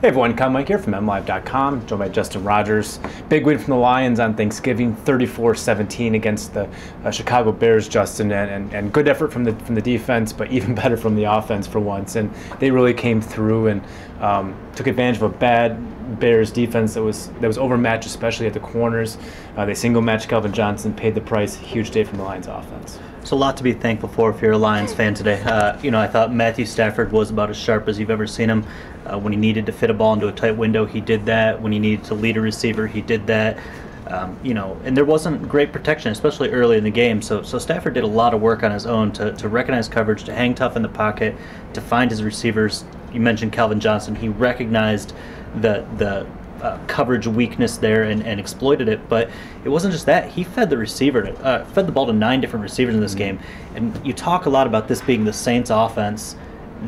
Hey everyone, Kyle Mike here from MLive.com, joined by Justin Rogers. Big win from the Lions on Thanksgiving, 34-17 against the Chicago Bears, Justin, and good effort from the defense, but even better from the offense for once. And they really came through and took advantage of a bad Bears defense that was overmatched, especially at the corners. They single matched Calvin Johnson, paid the price. Huge day from the Lions offense. It's a lot to be thankful for if you're a Lions fan today. I thought Matthew Stafford was about as sharp as you've ever seen him. When he needed to fit a ball into a tight window, he did that. When he needed to lead a receiver, he did that. And there wasn't great protection, especially early in the game. So Stafford did a lot of work on his own to recognize coverage, to hang tough in the pocket, to find his receivers. You mentioned Calvin Johnson. He recognized the coverage weakness there and exploited it. But it wasn't just that. He fed the ball to 9 different receivers in this game. And you talk a lot about this being the Saints offense.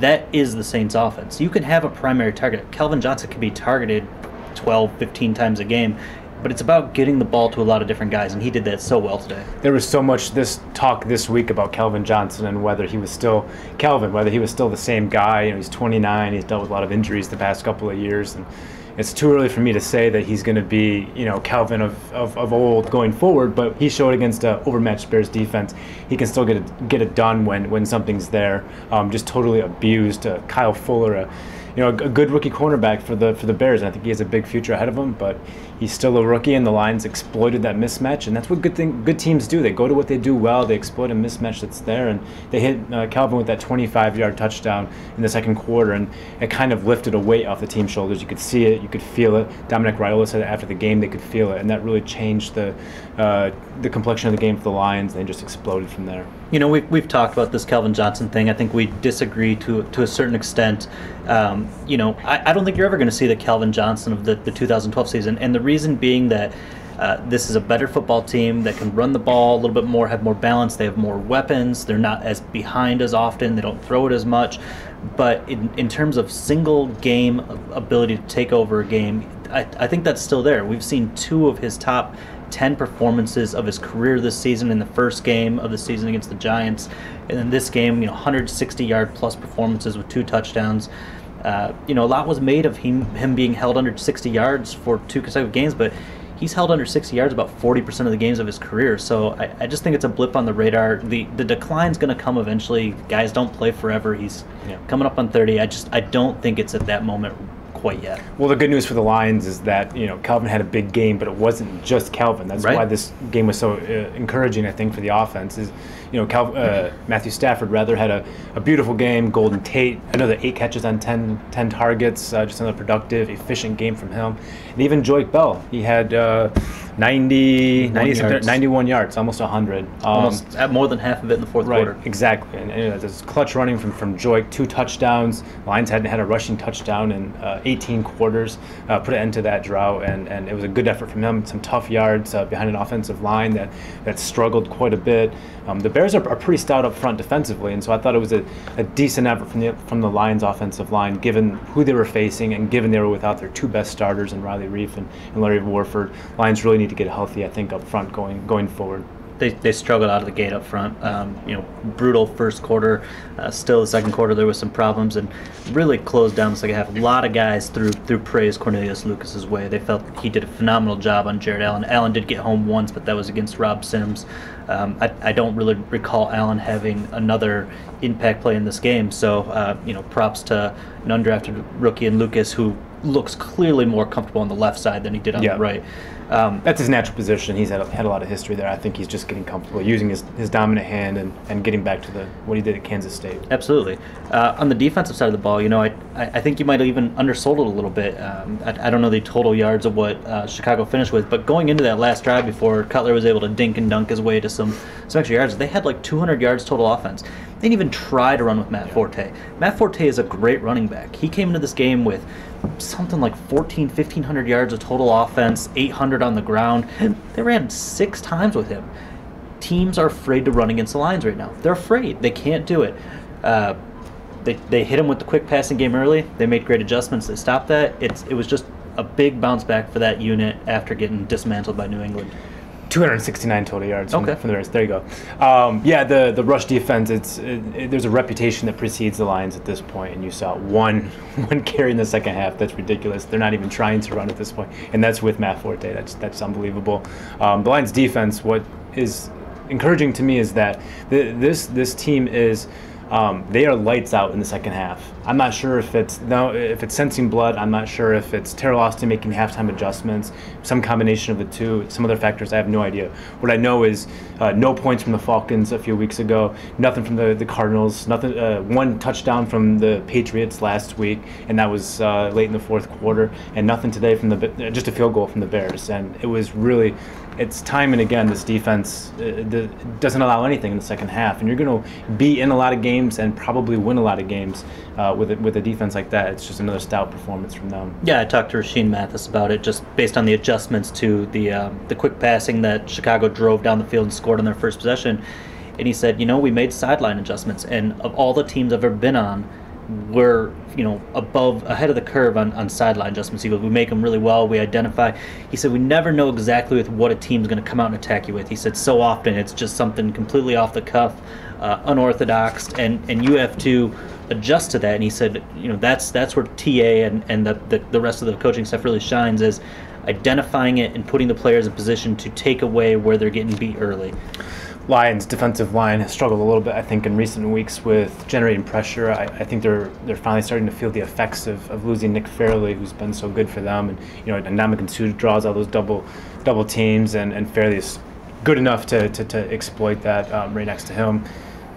That is the Saints offense. You can have a primary target. Calvin Johnson can be targeted 12, 15 times a game, but it's about getting the ball to a lot of different guys, and he did that so well today. There was so much talk this week about Calvin Johnson and whether he was still Calvin, whether he was still the same guy. He's 29. He's dealt with a lot of injuries the past couple of years, and it's too early for me to say that he's going to be, Calvin of old going forward. But he showed against an overmatched Bears defense, he can still get it done when something's there. Just totally abused Kyle Fuller, a good rookie cornerback for the Bears. And I think he has a big future ahead of him, but he's still a rookie, and the Lions exploited that mismatch, and that's what good teams do. They go to what they do well. They exploit a mismatch that's there, and they hit Calvin with that 25-yard touchdown in the second quarter, and it kind of lifted a weight off the team's shoulders. You could see it, you could feel it. Dominic Raiola said after the game they could feel it, and that really changed the complexion of the game for the Lions. They just exploded from there. We've talked about this Calvin Johnson thing. I think we disagree to a certain extent. I don't think you're ever going to see the Calvin Johnson of the 2012 season, and the reason being that this is a better football team that can run the ball a little bit more, have more balance. They have more weapons. They're not as behind as often. They don't throw it as much. But in terms of single game ability to take over a game, I think that's still there. We've seen 2 of his top 10 performances of his career this season in the first game of the season against the Giants. And in this game, 160-yard plus performances with 2 touchdowns. A lot was made of him being held under 60 yards for 2 consecutive games, but he's held under 60 yards about 40% of the games of his career. So I just think it's a blip on the radar. The decline's going to come eventually. Guys don't play forever. He's coming up on 30. I don't think it's at that moment quite yet. Well, the good news for the Lions is that Calvin had a big game, but it wasn't just Calvin. That's why this game was so encouraging, I think, for the offense. Is Matthew Stafford had a beautiful game. Golden Tate, another 8 catches on 10 targets, just another productive, efficient game from him. And even Joique Bell, he had 91 yards, almost 100. Almost more than half of it in the fourth quarter. Exactly. And there's clutch running from Joique, 2 touchdowns. Lions hadn't had a rushing touchdown in 18 quarters, put an end to that drought, and it was a good effort from him. Some tough yards behind an offensive line that struggled quite a bit. The Bears are pretty stout up front defensively, and so I thought it was a decent effort from the Lions offensive line, given who they were facing and given they were without their 2 best starters in Riley Reiff and Larry Warford. Lions really need to get healthy, I think, up front going forward. They struggled out of the gate up front. Brutal first quarter. Still the second quarter there was some problems, and really closed down the second half. A lot of guys threw praise Cornelius Lucas's way. They felt he did a phenomenal job on Jared Allen. Allen did get home once, but that was against Rob Sims. I don't really recall Allen having another impact play in this game. So props to an undrafted rookie in Lucas, who looks clearly more comfortable on the left side than he did on the right. That's his natural position. He's had a lot of history there. I think he's just getting comfortable using his dominant hand and getting back to what he did at Kansas State. Absolutely. On the defensive side of the ball, I think you might have even undersold it a little bit. I don't know the total yards of what Chicago finished with, but going into that last drive before Cutler was able to dink and dunk his way to some extra yards, they had like 200 yards total offense. They didn't even try to run with Matt Forte. Matt Forte is a great running back. He came into this game with something like 1,500 yards of total offense, 800 on the ground, and they ran 6 times with him. Teams are afraid to run against the Lions right now. They're afraid. They can't do it. They hit him with the quick passing game early. They made great adjustments. They stopped that. It was just a big bounce back for that unit after getting dismantled by New England. 269 total yards from, Okay. from the Bears. There you go. Yeah, the rush defense. There's a reputation that precedes the Lions at this point, and you saw one carry in the second half. That's ridiculous. They're not even trying to run at this point, and that's with Matt Forte. That's unbelievable. The Lions defense. What is encouraging to me is that this team is. They are lights out in the second half. I'm not sure if it's sensing blood. I'm not sure if it's Terrell Austin making halftime adjustments, some combination of the two, some other factors. I have no idea. What I know is no points from the Falcons a few weeks ago, nothing from the Cardinals, nothing. One touchdown from the Patriots last week, and that was late in the fourth quarter, and nothing today from just a field goal from the Bears. And it was really. It's time and again this defense doesn't allow anything in the second half, and you're going to be in a lot of games and probably win a lot of games with a defense like that. It's just another stout performance from them. Yeah, I talked to Rasheem Mathis about it, just based on the adjustments to the quick passing that Chicago drove down the field and scored on their first possession, and he said, we made sideline adjustments, and of all the teams I've ever been on, we're ahead of the curve on sideline adjustments. He goes, we make them really well. We identify. He said we never know exactly with what a team's going to come out and attack you with. He said so often it's just something completely off the cuff, unorthodox, and you have to adjust to that. And he said that's where TA and the rest of the coaching staff really shines, is identifying it and putting the players in position to take away where they're getting beat early. Lions defensive line has struggled a little bit, I think, in recent weeks with generating pressure. I think they're finally starting to feel the effects of losing Nick Fairley, who's been so good for them. And Ndamukong Suh draws all those double teams, and Fairley is good enough to exploit that right next to him.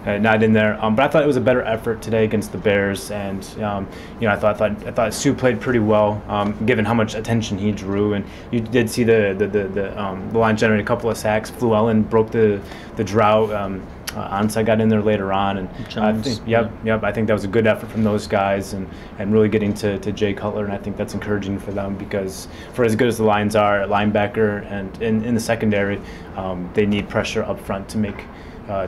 Not in there, but I thought it was a better effort today against the Bears, and I thought Suh played pretty well, given how much attention he drew. And you did see the line generate a couple of sacks. Fluellen broke the drought. Ansah got in there later on, and Jones, I think that was a good effort from those guys, and really getting to Jay Cutler, and I think that's encouraging for them, because for as good as the Lions are at linebacker and in the secondary, they need pressure up front to make.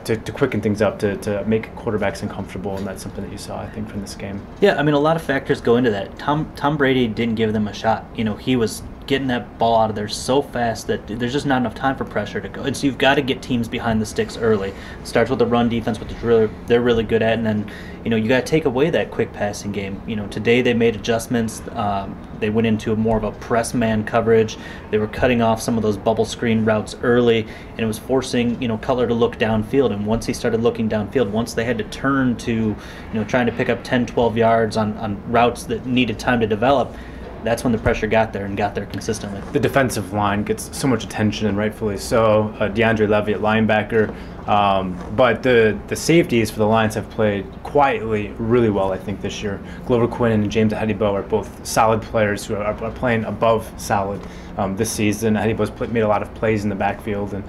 To quicken things up, to make quarterbacks uncomfortable, and that's something that you saw, I think, from this game. Yeah, a lot of factors go into that. Tom Brady didn't give them a shot. He was getting that ball out of there so fast that there's just not enough time for pressure to go. And so you've got to get teams behind the sticks early. It starts with the run defense, which they're really good at, and then you got to take away that quick passing game. Today they made adjustments. They went into more of a press man coverage. They were cutting off some of those bubble screen routes early, and it was forcing Cutler to look downfield. And once he started looking downfield, once they had to turn to trying to pick up 10, 12 yards on routes that needed time to develop, that's when the pressure got there consistently. The defensive line gets so much attention, and rightfully so. DeAndre Levy at linebacker. But the safeties for the Lions have played quietly really well, I think, this year. Glover Quinn and James Ahedibo are both solid players who are playing above solid this season. Ahedibo's made a lot of plays in the backfield and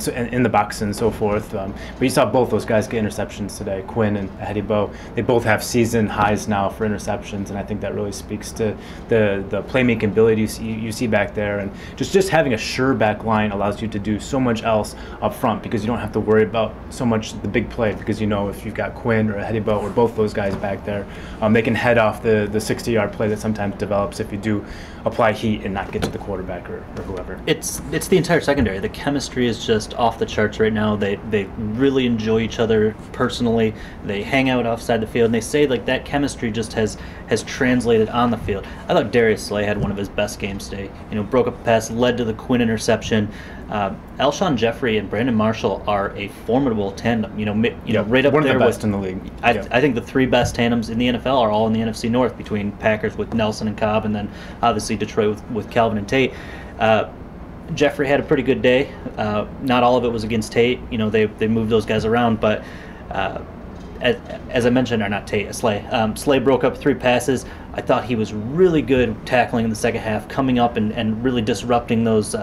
in the box and so forth. But you saw both those guys get interceptions today, Quinn and Ahedibo. They both have season highs now for interceptions, and I think that really speaks to the playmaking ability you see back there. And just having a sure back line allows you to do so much else up front, because you don't have to worry about so much the big play, because if you've got Quinn or Ahedibo or both those guys back there, they can head off the 60-yard play that sometimes develops if you do apply heat and not get to the quarterback or whoever. It's the entire secondary. The chemistry is just off the charts right now. They really enjoy each other personally. They hang out offside the field, and they say that chemistry just has translated on the field. I thought Darius Slay had one of his best games today. Broke up a pass, led to the Quinn interception. Alshon Jeffrey and Brandon Marshall are a formidable tandem. Right up one there of the best with, in the league. I think the three best tandems in the NFL are all in the NFC North, between Packers with Nelson and Cobb, and then obviously Detroit with Calvin and Tate. Jeffrey had a pretty good day. Not all of it was against Tate. They moved those guys around, but as I mentioned, or not Tate, Slay. Slay broke up 3 passes. I thought he was really good tackling in the second half, coming up and really disrupting those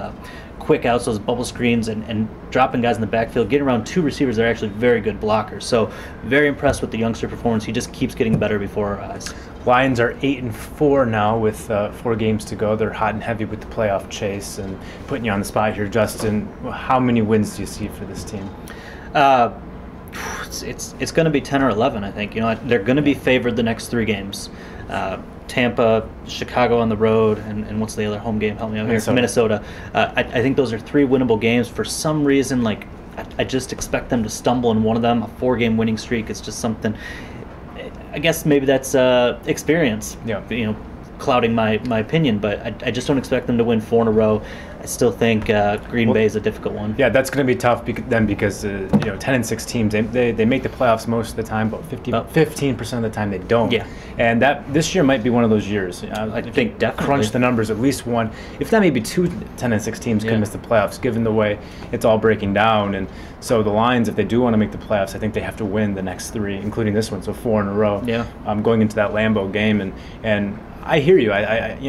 quick outs, those bubble screens, and dropping guys in the backfield, getting around 2 receivers that are actually very good blockers. So very impressed with the youngster performance. He just keeps getting better before our eyes. Lions are 8-4 now with 4 games to go. They're hot and heavy with the playoff chase. And putting you on the spot here, Justin, how many wins do you see for this team? It's going to be 10 or 11, I think. They're going to be favored the next 3 games. Tampa, Chicago on the road, and what's the other home game? Help me out here. Minnesota. I think those are 3 winnable games. For some reason, like I just expect them to stumble in one of them. A 4-game winning streak is just something. I guess maybe that's experience. Yeah. Clouding my opinion, but I just don't expect them to win 4 in a row. I still think Green Bay is a difficult one. Yeah, that's going to be tough because 10-6 teams they make the playoffs most of the time, but 15% of the time they don't. Yeah, and this year might be one of those years. I think definitely. Crunch the numbers, at least one, if not maybe 2 10-6 teams could miss the playoffs, given the way it's all breaking down. And so the Lions, if they do want to make the playoffs, I think they have to win the next 3, including this one, so 4 in a row. Yeah, going into that Lambeau game, and I hear you.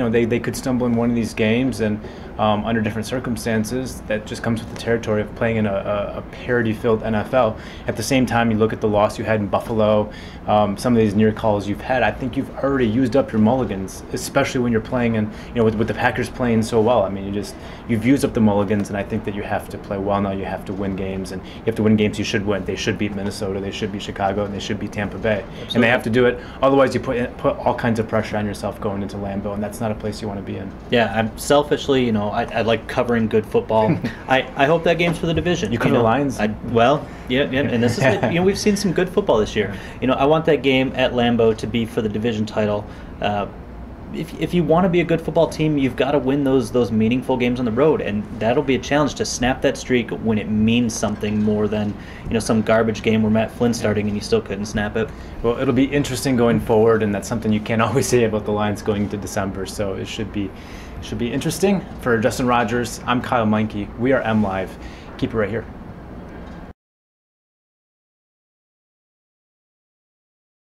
They could stumble in one of these games, and under different circumstances, that just comes with the territory of playing in a parity-filled NFL. At the same time, you look at the loss you had in Buffalo, some of these near calls you've had. I think you've already used up your mulligans, especially when you're playing in, with the Packers playing so well. I mean, you've used up the mulligans, and I think that you have to play well now. You have to win games, and you have to win games you should win. They should beat Minnesota, they should beat Chicago, and they should beat Tampa Bay. Absolutely. And they have to do it. Otherwise, you put all kinds of pressure on yourself going into Lambeau, and that's not a place you want to be in. Yeah, I'm selfishly, I like covering good football. I hope that game's for the division. You cover the Lions? Yeah, and this is we've seen some good football this year. I want that game at Lambeau to be for the division title. If you want to be a good football team, you've got to win those meaningful games on the road, and that'll be a challenge to snap that streak when it means something more than some garbage game where Matt Flynn's starting and you still couldn't snap it. Well, it'll be interesting going forward, and that's something you can't always say about the Lions going into December. So it should be interesting. For Justin Rogers, I'm Kyle Meinke. We are M Live. Keep it right here.